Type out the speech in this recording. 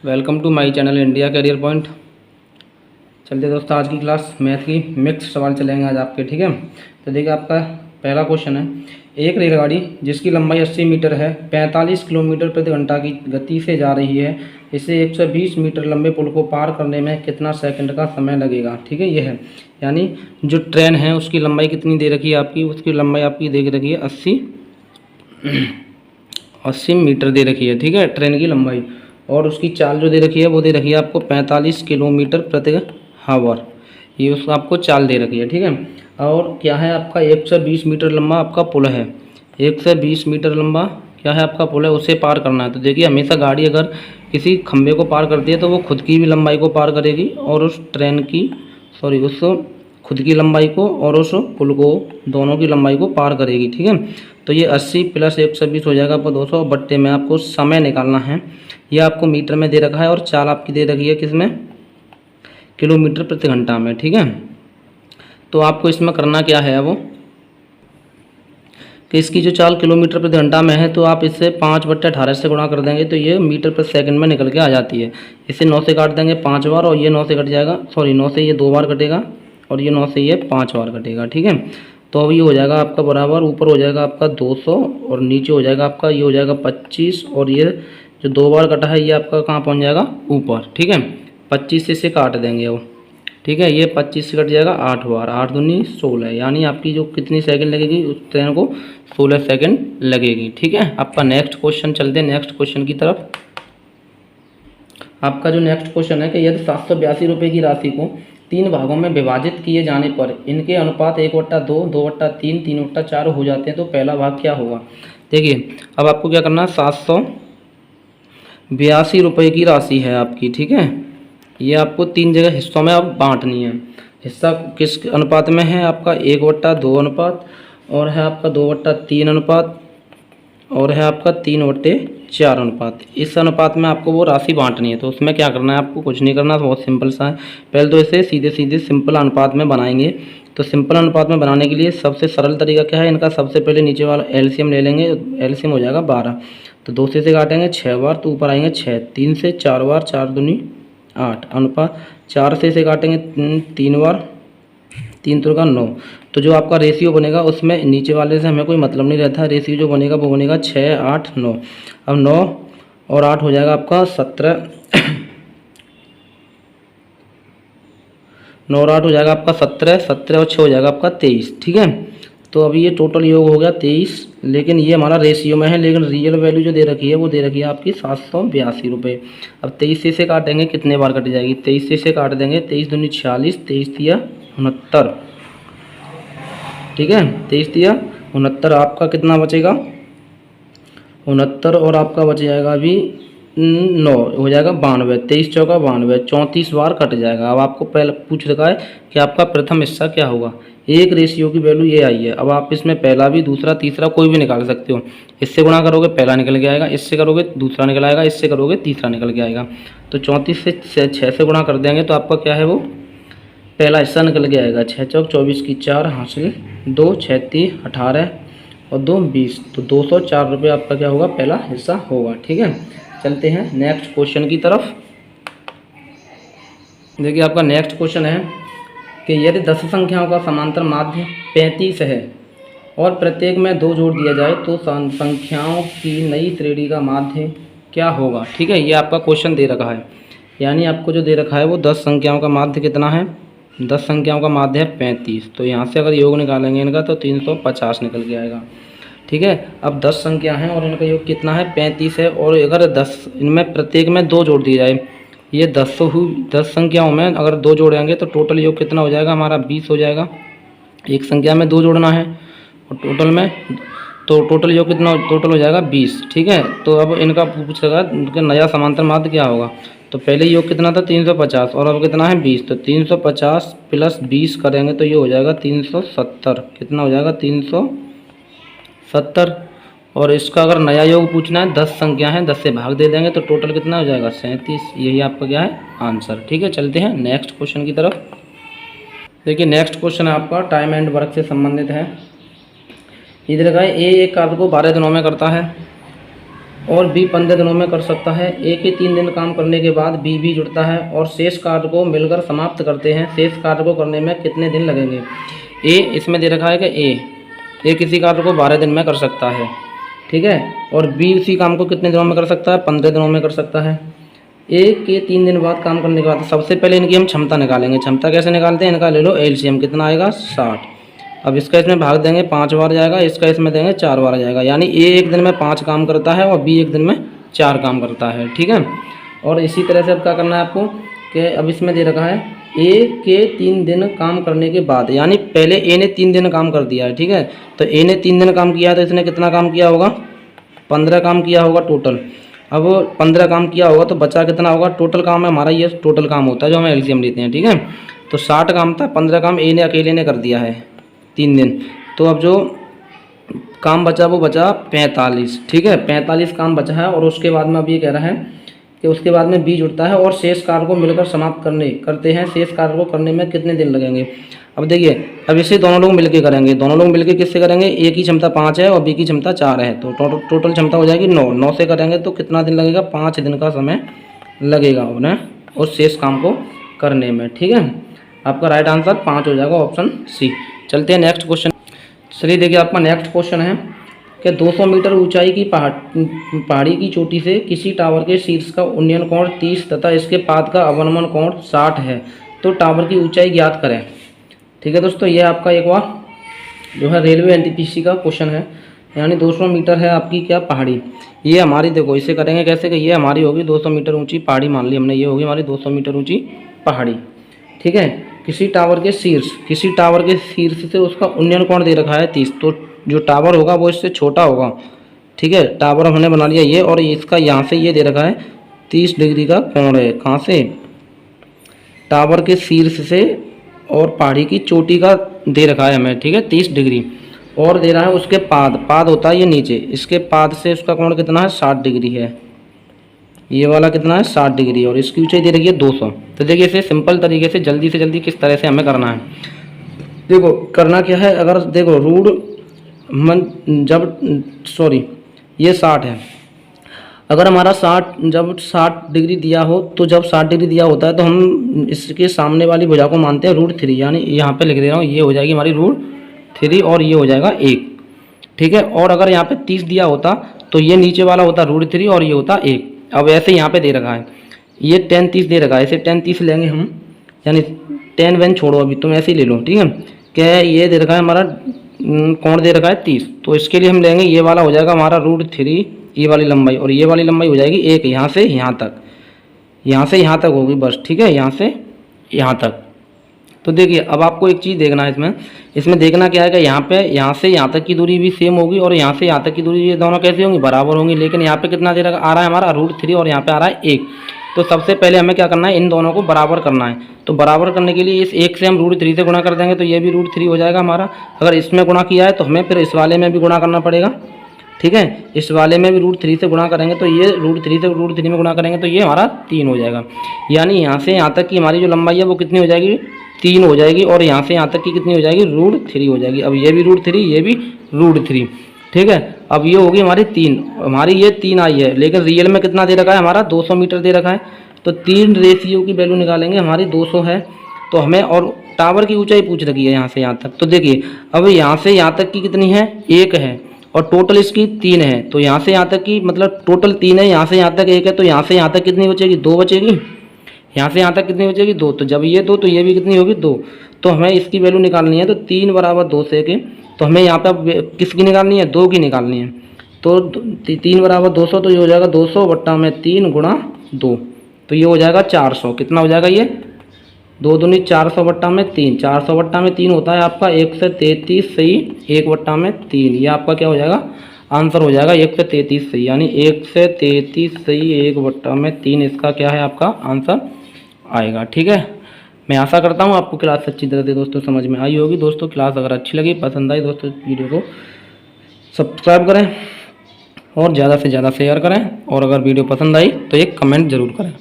Welcome to my channel India Career Point. चलते दोस्तों, आज की क्लास मैथ की मिक्स सवाल चलेंगे आज आपके। ठीक है, तो देखिए आपका पहला क्वेश्चन है, एक रेलगाड़ी जिसकी लंबाई 80 मीटर है 45 किलोमीटर प्रति घंटा की गति से जा रही है, इसे 120 मीटर लंबे पुल को पार करने में कितना सेकंड का समय लगेगा। ठीक है, ये है यानी जो ट्रेन है उसकी लंबाई कितनी दे रखी है आपकी, उसकी लंबाई आपकी दे रखी है 80 मीटर दे रखी है। ठीक है, ट्रेन की लंबाई, और उसकी चाल जो दे रखी है वो दे रखी है आपको 45 किलोमीटर प्रति हावर। ये उसको आपको चाल दे रखी है। ठीक है, और क्या है आपका 120 मीटर लंबा आपका पुल है। 120 मीटर लंबा क्या है आपका पुल है, उसे पार करना है। तो देखिए हमेशा गाड़ी अगर किसी खंभे को पार करती है तो वो खुद की भी लंबाई को पार करेगी और उस ट्रेन की उस खुद की लंबाई को और उस पुल को, दोनों की लंबाई को पार करेगी। ठीक है, तो ये 80 प्लस 120 हो जाएगा आपको 200 बट्टे में आपको समय निकालना है। ये आपको मीटर में दे रखा है और चाल आपकी दे रखी है किसमें, किलोमीटर प्रति घंटा में। ठीक है, तो आपको इसमें करना क्या है वो कि इसकी जो चाल किलोमीटर प्रति घंटा में है तो आप इससे 5/18 से गुणा कर देंगे तो ये मीटर प्रति सेकंड में निकल के आ जाती है। इसे 9 से काट देंगे 5 बार और ये 9 से कट जाएगा, 9 से ये 2 बार कटेगा और ये 9 से ये 5 बार कटेगा। ठीक है, तो अब ये हो जाएगा आपका बराबर, ऊपर हो जाएगा आपका 200 और नीचे हो जाएगा आपका ये हो जाएगा 25 और ये जो 2 बार कटा है ये आपका कहाँ पहुँच जाएगा, ऊपर। ठीक है, 25 से इसे काट देंगे वो। ठीक है, ये 25 से कट जाएगा 8 बार, 8 दूनी 16, यानी आपकी जो कितनी सेकंड लगेगी उस ट्रेन को 16 सेकंड लगेगी। ठीक है, आपका नेक्स्ट क्वेश्चन, चलते हैं नेक्स्ट क्वेश्चन की तरफ। आपका जो नेक्स्ट क्वेश्चन है कि यदि 782 रुपये की राशि को 3 भागों में विभाजित किए जाने पर इनके अनुपात 1/2, 2/3, 3/4 हो जाते हैं तो पहला भाग क्या होगा। देखिए अब आपको क्या करना है, 782 रुपये की राशि है आपकी। ठीक है, ये आपको 3 जगह हिस्सों में अब बांटनी है। हिस्सा किस अनुपात में है आपका, 1/2 अनुपात, और है आपका 2/3 अनुपात, और है आपका 3/4 अनुपात। इस अनुपात में आपको वो राशि बांटनी है। तो उसमें क्या करना है, आपको कुछ नहीं करना, बहुत सिंपल सा है। पहले तो इसे सीधे सीधे सिंपल अनुपात में बनाएंगे। तो सिंपल अनुपात में बनाने के लिए सबसे सरल तरीका क्या है, इनका सबसे पहले नीचे वाला एलसीएम ले लेंगे। एलसीएम हो जाएगा 12, तो 2 से काटेंगे 6 बार तो ऊपर आएंगे 6, 3 से 4 बार, 4 दूनी 8 अनुपात, 4 से इसे काटेंगे 3 बार, 3 3 का 9। तो जो आपका रेशियो बनेगा उसमें नीचे वाले से हमें कोई मतलब नहीं रहता, रेशियो जो बनेगा वो बनेगा 6 8 9। अब 9 और 8 हो जाएगा आपका 17, 9 और 8 हो जाएगा आपका 17, 17 और 6 हो जाएगा आपका 23। ठीक है, तो अभी ये टोटल योग हो गया 23, लेकिन ये हमारा रेशियो में है, लेकिन रियल वैल्यू जो दे रखी है वो दे रखी है आपकी 782 रुपये। अब 23 से काटेंगे, कितने बार कट जाएगी, 23 से काट देंगे, 23 दूनी 46, 23 तिया 69। ठीक है, 23 तिया 69, आपका कितना बचेगा 69, और आपका बच जाएगा अभी 9 हो जाएगा 92, 23 चौका 92, 34 बार कट जाएगा। अब आपको पहले पूछ रखा है कि आपका प्रथम हिस्सा क्या होगा। एक रेशियो की वैल्यू ये आई है। अब आप इसमें पहला भी, दूसरा, तीसरा कोई भी निकाल सकते हो। इससे गुणा करोगे पहला निकल के आएगा, इससे करोगे दूसरा निकल आएगा, इससे करोगे तीसरा निकल के आएगा। तो 34 से 6 से गुणा कर देंगे तो आपका क्या है, वो पहला हिस्सा निकल के आएगा। 6 चौक 24 की 4 हासिल 2, 6 3 18 और 2 20, तो 204 रुपये आपका क्या होगा, पहला हिस्सा होगा। ठीक है, चलते हैं नेक्स्ट क्वेश्चन की तरफ। देखिए आपका नेक्स्ट क्वेश्चन है कि यदि 10 संख्याओं का समांतर माध्य 35 है और प्रत्येक में 2 जोड़ दिया जाए तो संख्याओं की नई श्रेणी का माध्य क्या होगा। ठीक है, ये आपका क्वेश्चन दे रखा है, यानी आपको जो दे रखा है वो 10 संख्याओं का माध्य कितना है, 10 संख्याओं का माध्य है 35। तो यहाँ से अगर योग निकालेंगे इनका तो 350 निकल के आएगा। ठीक है, अब 10 संख्या हैं और इनका योग कितना है, 35 है, और अगर 10 इनमें प्रत्येक में 2 जोड़ दिए जाए, ये 10 संख्याओं में अगर 2 जोड़ेंगे तो टोटल योग कितना हो जाएगा हमारा, 20 हो जाएगा। एक संख्या में 2 जोड़ना है और टोटल में, तो टोटल योग कितना टोटल हो जाएगा 20। ठीक है, तो अब इनका पूछ रहा है इनका नया समांतर माध्य क्या होगा। तो पहले योग कितना था 350 और अब कितना है 20, तो 350 प्लस 20 करेंगे तो ये हो जाएगा 370। कितना हो जाएगा 370, और इसका अगर नया योग पूछना है 10 संख्या है, 10 से भाग दे देंगे तो टोटल कितना हो जाएगा 37। यही आपका क्या है आंसर। ठीक है, चलते हैं नेक्स्ट क्वेश्चन की तरफ। देखिए नेक्स्ट क्वेश्चन है आपका टाइम एंड वर्क से संबंधित है। इधर का ए एक कार्य को 12 दिनों में करता है, और बी 15 दिनों में कर सकता है। ए के 3 दिन काम करने के बाद बी भी जुड़ता है और शेष कार्य को मिलकर समाप्त करते हैं। शेष कार्य को करने में कितने दिन लगेंगे? ए इसमें दे रखा है कि ए किसी कार्य को 12 दिन में कर सकता है, ठीक है, और बी उसी काम को कितने दिनों में कर सकता है? 15 दिनों में कर सकता है। ए के 3 दिन बाद काम करने के बाद सबसे पहले इनकी हम क्षमता निकालेंगे। क्षमता कैसे निकालते हैं? इनका ले लो एलसीएम, कितना आएगा? 60। अब इसका इसमें भाग देंगे 5 बार जाएगा, इसका इसमें देंगे 4 बार जाएगा, यानी ए एक दिन में 5 काम करता है और बी एक दिन में 4 काम करता है, ठीक है। और इसी तरह से अब क्या करना है आपको कि अब इसमें दे रखा है ए के 3 दिन काम करने के बाद, यानी पहले ए ने 3 दिन काम कर दिया है, ठीक है, तो ए ने 3 दिन काम किया है तो इसने कितना काम किया होगा? 15 काम किया होगा टोटल। अब 15 काम किया होगा तो बचा कितना होगा? टोटल काम है हमारा, ये टोटल काम होता है जो हमें एलसीएम लेते हैं, ठीक है। तो 60 काम था, 15 काम ए ने अकेले ने कर दिया है 3 दिन, तो अब जो काम बचा वो बचा 45, ठीक है, 45 काम बचा है। और उसके बाद में अब ये कह रहा है कि उसके बाद में बी जुड़ता है और शेष कार्य को मिलकर समाप्त करते हैं। शेष कार्य को करने में कितने दिन लगेंगे? अब देखिए, अब इसे दोनों लोग मिलके करेंगे। दोनों लोग मिलके किससे करेंगे? ए की क्षमता 5 है और बी की क्षमता 4 है, तो टोटल क्षमता हो जाएगी 9। 9 से करेंगे तो कितना दिन लगेगा? 5 दिन का समय लगेगा उन्हें उस शेष काम को करने में, ठीक है। आपका राइट आंसर 5 हो जाएगा, ऑप्शन सी। चलते हैं नेक्स्ट क्वेश्चन। चलिए देखिए, आपका नेक्स्ट क्वेश्चन है कि 200 मीटर ऊंचाई की पहाड़ी की चोटी से किसी टावर के शीर्ष का उन्नयन कोण 30 तथा इसके पाद का अवनमन कोण 60 है, तो टावर की ऊंचाई ज्ञात करें। ठीक है दोस्तों, ये आपका एक बार जो है रेलवे एनटीपीसी का क्वेश्चन है, यानी 200 मीटर है आपकी क्या पहाड़ी, ये हमारी, देखो इसे करेंगे कैसे कि ये हमारी होगी 200 मीटर ऊंची पहाड़ी, मान ली हमने, ये होगी हमारी 200 मीटर ऊंची पहाड़ी, ठीक है। किसी टावर के शीर्ष से उसका उन्नयन कोण दे रखा है 30, तो जो टावर होगा वो इससे छोटा होगा, ठीक है। टावर हमने बना लिया ये, और इसका यहाँ से ये दे रखा है 30 डिग्री का कोण है, कहाँ से? टावर के शीर्ष से, और पहाड़ी की चोटी का दे रखा है हमें, ठीक है, 30 डिग्री, और दे रहा है उसके पाद होता है ये नीचे, इसके पाद से उसका कोण कितना है? 60 डिग्री है, ये वाला कितना है? 60 डिग्री, और इसकी ऊंचाई दे रखी है 200। तो देखिए इसे सिंपल तरीके से जल्दी से जल्दी किस तरह से हमें करना है, देखो करना क्या है, अगर देखो ये 60 है, अगर हमारा 60 डिग्री दिया हो, तो जब 60 डिग्री दिया होता है तो हम इसके सामने वाली भुजा को मानते हैं √3, यानी यहाँ पे लिख दे रहा हूँ, ये हो जाएगी हमारी √3 और ये हो जाएगा 1, ठीक है। और अगर यहाँ पे 30 दिया होता तो ये नीचे वाला होता √3 और ये होता 1। अब ऐसे यहाँ पे दे रखा है, ये 10 30 दे रखा है, इसे 10 30 लेंगे हम, यानी 10 वन छोड़ो, अभी तुम ऐसे ही ले लो, ठीक है। क्या ये दे रखा है हमारा कोण दे रखा है 30, तो इसके लिए हम लेंगे ये वाला हो जाएगा हमारा √3, ये वाली लंबाई, और ये वाली लंबाई हो जाएगी 1, यहाँ से यहाँ तक होगी बस, ठीक है, यहाँ से यहाँ तक। तो देखिए अब आपको एक चीज़ देखना है इसमें देखना क्या है कि यहाँ से यहाँ तक की दूरी भी सेम होगी, और यहाँ से यहाँ तक की दूरी, ये दोनों कैसे होंगी? बराबर होंगी। लेकिन यहाँ पे कितना दे रखा आ रहा है हमारा? √3, और यहाँ पे आ रहा है 1। तो सबसे पहले हमें क्या करना है? इन दोनों को बराबर करना है। तो बराबर करने के लिए इस 1 से हम √3 से गुणा कर देंगे, तो ये भी √3 हो जाएगा हमारा। अगर इसमें गुणा किया है तो हमें फिर इस वाले में भी गुणा करना पड़ेगा, ठीक है, इस वाले में भी √3 से गुणा करेंगे, तो ये √3 से √3 में गुणा करेंगे तो ये हमारा 3 हो जाएगा। यानी यहाँ से यहाँ तक की हमारी जो लंबाई है वो कितनी हो जाएगी? 3 हो जाएगी, और यहाँ से यहाँ तक की कितनी हो जाएगी? √3 हो जाएगी। अब ये भी √3, ये भी √3, ठीक है। अब ये होगी हमारी 3, हमारी ये 3 आई है, लेकिन रियल में कितना दे रखा है हमारा? 200 मीटर दे रखा है, तो 3 रेशियो की वैल्यू निकालेंगे, हमारी 200 है तो हमें, और टावर की ऊंचाई पूछ रखी है यहाँ से यहाँ तक, तो देखिए अब यहाँ से यहाँ तक की कितनी है? 1 है, और टोटल इसकी 3 है, तो यहाँ से यहाँ तक की मतलब टोटल 3 है, यहाँ से यहाँ तक 1 है, तो यहाँ से यहाँ तक कितनी बचेगी? 2 बचेगी। यहाँ से यहाँ तक कितनी बचेगी? 2। तो जब ये 2 तो ये भी कितनी होगी? 2। तो हमें इसकी वैल्यू निकालनी है, तो 3 बराबर 2 से के, तो हमें यहाँ पे किसकी निकालनी है? 2 की निकालनी है। तो 3 बराबर 200, तो ये हो जाएगा 200 बट्टा में 3 गुणा 2, तो ये हो जाएगा 400। कितना हो जाएगा? ये 2 दूनी 400 बट्टा में 3, 400 बट्टा में 3 होता है आपका 133 सही, 1 बट्टा में 3, ये आपका क्या हो जाएगा? आंसर हो जाएगा 133 सही, यानी 133 सही 1 बट्टा में 3, इसका क्या है आपका आंसर आएगा, ठीक है। मैं आशा करता हूँ आपको क्लास अच्छी तरह से दोस्तों समझ में आई होगी। दोस्तों क्लास अगर अच्छी लगी, पसंद आई दोस्तों, वीडियो को सब्सक्राइब करें और ज़्यादा से ज़्यादा शेयर करें, और अगर वीडियो पसंद आई तो एक कमेंट ज़रूर करें।